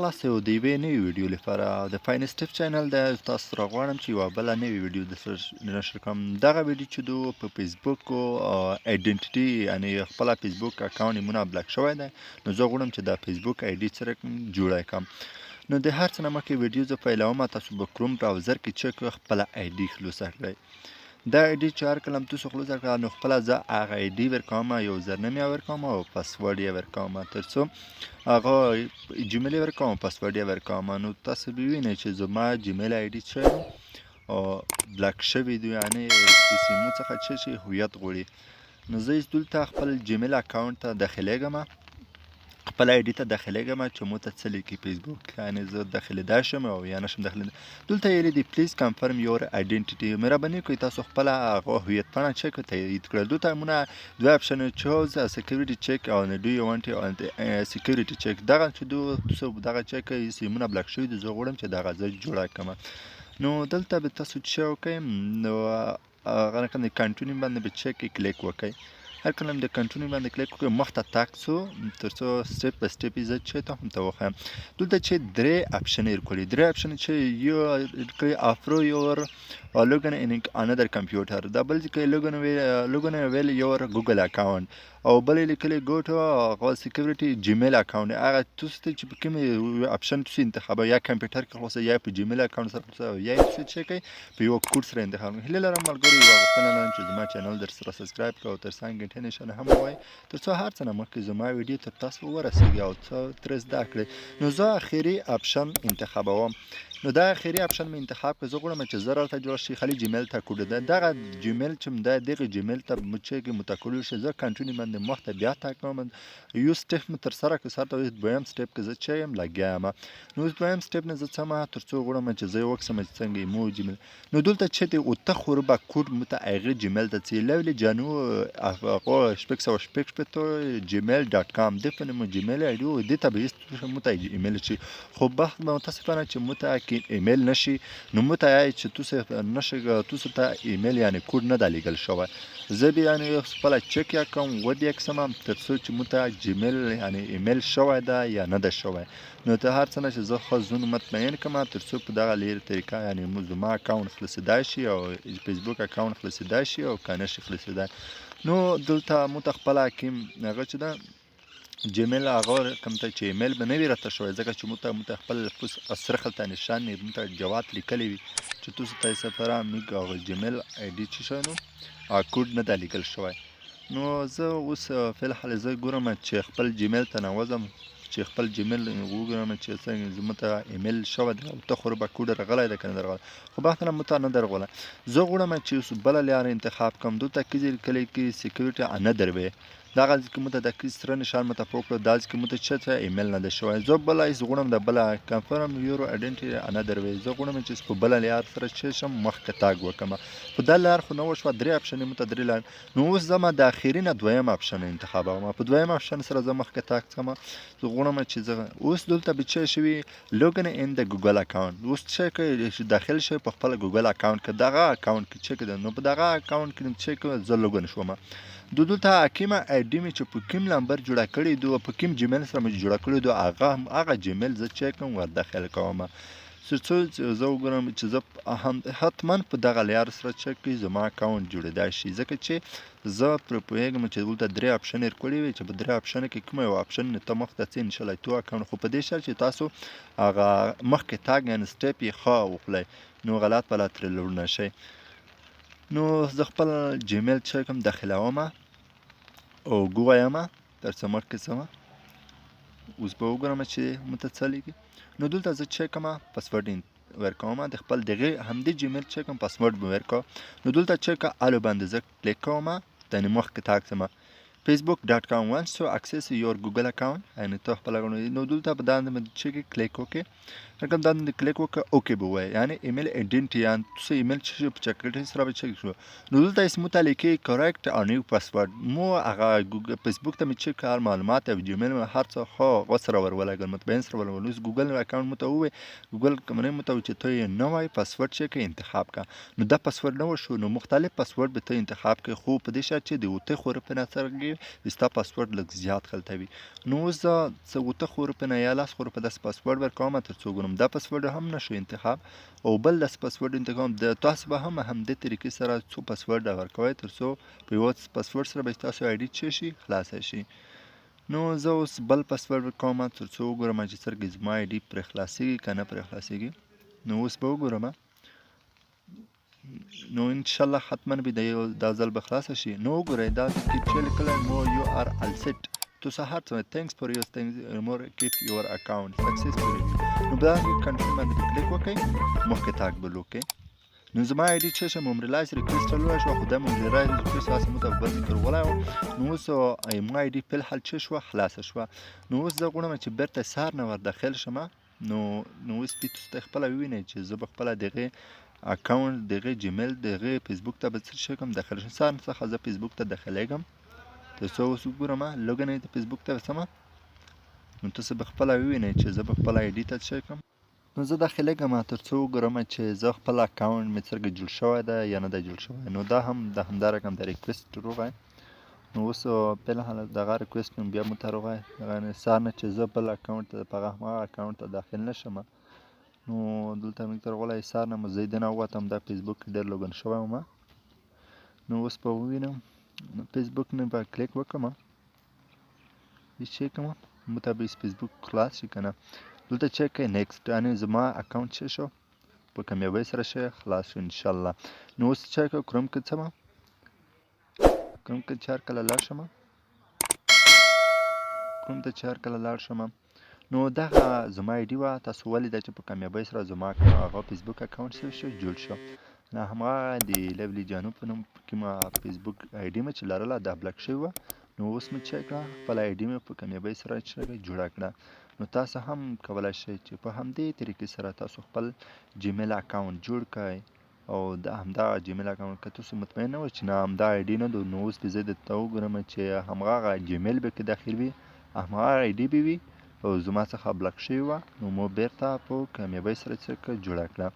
تاسو یو د یوې نوې ویډیو لپاره د فاینسټیف چینل د تاسو سره غواړم چې یوه بله نوې ویډیو درسره نشر کړم. دغه ویډیو چې دو په فیسبوک ایډنټیټي یعنې خپله فیسبوک اکاونټ یمونه بلاک شوی دی، نو زه غواړم چې د فیسبوک ایډي څرنګه جوړه کړم. نو د هر څه نه مخکې ویډیو زه پیلوم، تاسو به کروم براوزر کې چک خپله ایډي خلاصه کړئ. دا ایډي چې هر کله هم تاسو خلاصه کړه، نو خپله زه هغه ایډي ورکوم، یو زرنم یې ورکوم او پاسورډ یې ورکوم، تر څو هغه جیمیل یې ورکوم او پاسورډ یې ورکوم. نو تاسو به وینئ چې زما جیمیل ایډي چې بلاک شوی دی، یعنې سیمو څخه چې هویت غواړي. نو زه اوس دلته خپل جیمیل اکاونټ ته داخلیږم، خپل ایډي ته داخلیږم چې مو ته څه لیکي فیسبوک، یعنې زه داخلیدای شم او یا نشم داخلیدای. دلته یې دی پلیز کنفرم یور ایډنټیټي، مهرباني کوئ تاسو خپله هغه هویت پاڼه چک تایید کړئ. دلته مونه دوه اپشن چوز سکیورټي چک او ډو یو وانټ سکیورټي چک. دغه چې تاسو دغه چک سیمونه بلاک شوي دي، زه غواړم چې دغه زه جوړه کړم. نو دلته به تاسو څه وکئ، نو هغه رقم د کنټینیو باندې به چک کلیک وکئ. هر کله هم د کنټینیو باندې کلیک وکړئ، مخته تګ څو تر څو سټپ په سټپ یې زه چې ته هم ته وښیم. دلته چې درې اپشن یې ورکړي، درې اپشن چې یو کړئ افرو یور لوګن ان انادر کمپیوټر، دا بل چې کوي لوګن ویل یور ګوګل اکاونټ، او بل یې لیکلی ګو ټو هغه سکیورټي جیمیل اکاونټ. هغه تاسو ته چې په کوم اپشن تاسو انتخابوئ، یا کمپیوټر کې خلاصوئ یا په جیمیل اکاونټ سره خلاصوئ، یا یې څه کوئ په یو کوډ سره انتخاب. هیله لرم ملګرو یوه غوښتنه لرم چې زما چینل درسره سبسکریب کړئ او تر څنګ ګنټۍ نښانه هم ووایئ، تر څو هر څه نه مخکې زما ویډیو تر تاسو ورسېږي او څه ترې زده کړئ. نو زه اخري اپشن انتخابوم. نو دا اخري اپشن مې انتخاب کړ. زه غواړم چې زه راته جوړ شي خالي جیمیل ته کوډ ده، دغه جیمیل چې ده دغه جیمیل ته مو چې متکول شي، زه کنټینیو باندې مخته بیا تګ کوم. یو سټپ مې ترسره کړ، سر ته دویم سټپ کې زه چې یم لګیا یم. نو اوس دویم سټپ نه زه څم تر څو غواړم چې زه یې وکړم چې څنګه مو جیمیل. نو دلته چې دی اوته خوربه کوډ مو ته هغه جیمیل ته څې لولې جانو هغه شپږ سوه شپږ شپېته جیمیل ډاټ کام د په نوم جیمیل ایډي و، دې ته به هېڅ مو ته ایمیل شي. خو بخت متاسفانه چې مو ته ایمیل نشي، نو مو ته یایي چې تاسو ته ایمیل یعنې کوډ نه ده لیږل شوی. زه بیا یعنې خپله چک یې کوم، ود یې کړم تر څو چې مو ته جیمیل یعنې ایمیل شوی ده یا نه ده شوی. نو ته هر څه نه چې زه ښه زون مطمئن کړم تر څو په دغه لرې طریقه یعنې زما اکاونټ خلاصېدای شي او فیسبوک اکاونټ خلاصېدای شي او که نه شي خلاصېدای. نو دلته مو ته خپله کوم هغه چې ده جیمیل هغه کوم ته چې ایمیل به نه وي راته شوی، ځکه چې مو ته خپل سره خلته نشان مو ته جواب لیکلی وي چې تاسو ته یې سفره میګ هغه جیمیل ایډي چې شوی نو کوډ نه ده لیکل شوی. نو زه اوس فلحال زه ګورم چې خپل جیمیل ته ننوځم، چې خپل جیمیل وګورم چې څنګه زما ته ایمیل شوی دی او ته خو به کوډ راغلی ده که نه درغلی، خو بختنه مو ته نه درغلی. زه غواړم چې اوس بله لاره انتخاب کړم. دلته کې لیکلی کې سکیورټي انادر وی، دغه ځکه مو ته د سره نشان مو ته پوه کړو، دا ځکه مو ته چېرته ایمیل نه ده شوی. زه بله هېڅ غواړم د بله کنفرم یور ایډنټي انادر وی، زه غواړم چې په بله لار سره چې شم مخکې تګ وکړم. په دا لار خو نه وشوه، درې اپشن مو ته درې لار. نو اوس زه د اخري نه دویم اپشن انتخابوم، په دویم اپشن سره زه مخکې تګ څم. زه غواړم چې زه اوس دلته به څه شوي لوګن ان د ګوګل اکاونټ. اوس څه کوئ داخل شئ په خپل ګوګل اکاونټ کې، دغه اکاونټ کې چک ده. نو په دغه اکاونټ کې چې زه لوګن شوم، دلته کومه ایډي مې چې په کوم نمبر جوړه کړې دو، په کوم جیمیل سره مې جوړه کړې دو، هغه جیمیل زه چک کوم ور داخل کوم، څو زه وګورم چې زه حتما په دغه لار سره چک کوي زما اکاونټ جوړېدای شي. ځکه چې زه پرې پوهېږم چې دلته درې اپشن یې ورکړي وي چې په درې اپشن کې کومه یو اپشن ته مخته ځئ انشاءالله تو اکاونټ، خو په دې شرط چې تاسو هغه مخکې تګ یعنې سټپ یې ښه وخلئ، نو غلط پلت ترې لوړ نه شئ. نو زه خپل جیمیل چکم داخلوم او ګوایم تر څه مخکې څمه. اوس به وګورم چې مو ته څه لیکي. نو دلته زه چکم پاسورډ ورکوم، د خپل دغه همدې جیمیل چکم پاسورډ به ورکوم. نو دلته چکه الو باندې زه کلیک کوم، یعنې مخکې تګ څم. facebook.com wants to access your google account، یعنې ته خپله نو دلته په دا باندې چې کلیک وکړې رقم دا باندې کلیک وکړه اوکې به ووایي یعنې ایمیل ایډنټي یا تاسو ایمیل چې شو په چکلیټ سره به چک شو نو دلته اسم متعلقې کریکټ او نیو پاسورډ مو هغه فیسبوک ته مې چک هر معلومات او جیمیل مې هر څه خو هغه سره ورولګل مطمئن سره ورولګل اوس ګوګل اکاونټ مو ته ووایي ګوګل کمنۍ مو ته ووایي چې ته یې نوی پاسورډ چې کې انتخاب کړه نو دا پاسورډ نه وشو نو مختلف پاسورډ به ته انتخاب کړې خو په دې شرط چې د اوته خو روپۍ نه څرګې ستا پاسورډ لږ زیات خلطوي نو اوس زه څه اوته خو روپۍ نه یا لس خو روپۍ داسې پاسورډ ورکوم تر څو ګورم دا پاسورډ هم نشو انتخاب او بل داسې پاسورډ انتخاب د تاسو به هم همدې طریقې سره څو پاسورډ ورکوئ تر څو په یو پاسورډ سره به ستاسو ایډي څه شي خلاصه شي نو زه اوس بل پاسورډ ورکوم تر څو وګورم چې څرنګه زما ایډي پرې خلاصېږي که نه پرې خلاصېږي نو اوس به وګورم نو انشاءالله حتما به دا ځل به خلاصه شي نو وګورئ دا چې لیکلی نو یو آر آل سیټ تو سهار څه تھینکس فور یور مور کیپ یور اکاونټ سکسسفولي نو دا کنفرم باندې کلیک وکړئ مخکې تاګ بل وکړئ نو زما ایډي چې شم ممرلایز ریکویسټ ولا شو خو دا ممرلایز ریکویسټ واسه مو ته بل ذکر ولا نو اوس ما ایډي په حال چې شو خلاص شو نو اوس زه غواړم چې بیرته سهار نه ور داخل شم نو اوس په تاسو خپل وینئ چې زه به خپل دغه اکاونټ دغه جیمیل دغه فیسبوک ته به څه کوم داخل شم سهار څخه زه فیسبوک ته داخلیږم تاسو اوس وګورم لوګن د فیسبوک ته وسم نو تاسو به خپل وینئ چې زه به خپل ایډي ته څه کوم نو زه داخلیږم تر څو وګورم چې زه خپل اکاونټ مې څرنګه جوړ شوی ده یا نه ده جوړ شوی نو دا هم د همدا رقم د ریکویسټ راغی نو اوس په حالت دغه ریکویسټ مې بیا مو ته راغی دغه سهار نه چې زه بل اکاونټ ته په هغه اکاونټ ته داخل نشم نو دلته مې ته راغلی سهار نه مو زه دننه ووتم دا فیسبوک کې ډېر لوګن شوی وم نو اوس به ووینم فیسبوک نه به کلیک وکړم چې کوم مطابق فیسبوک خلاص شي که نه دلته چک کوئ نیکسټ یعنې زما اکاونټ چې شو په کامیابۍ سره شي خلاص شو انشاءالله نو اوس چک کروم کې څه کروم کې چې هر کله لاړ شم کروم ته چې هر کله لاړ شم نو دغه زما ایډي وه تاسو ولیده چې په کامیابۍ سره زما هغه فیسبوک اکاونټ شو جوړ شو نه هماغه د لیولی جانو په نوم کومه فیسبوک ایډي مې چې لرله دا بلاک شوې وه نو اوس مې چک کړه خپله ایډي مې په کامیابۍ سره جوړه کړه نو تاسو هم کولی شئ چې په همدې طریقې سره تاسو خپل جیمیل اکاونټ جوړ کړئ او د همدا جیمیل اکاونټ که تاسو مطمئن نه وئ چې نه همدا ایډي نه ده نو اوس به زه درته وګورم چې هماغه جیمیل به کې داخل وي هماغه ایډي به وي او زما څخه بلاک شوې وه نو مو بیرته په کامیابۍ سره جوړه کړه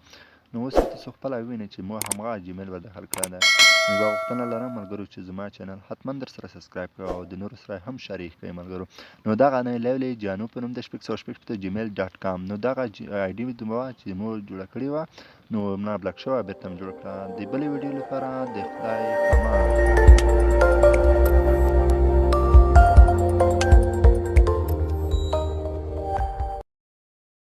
نو اوس تاسو خپله ووینئ چې مو هماغه جیمیل ور داخل کړی دی نو یوه غوښتنه لرم ملګرو چې زما چینل حتما درسره سبسکریب کړئ او د نورو سره هم شریک کړئ ملګرو نو دغه نه لیولی جانو په نوم د @gmail.com نو دغه ایډي مې چې مو جوړه کړې وه نو نه بلاک شوه بیرته مې جوړه کړه د بلې ویډیو لپاره د خدای امان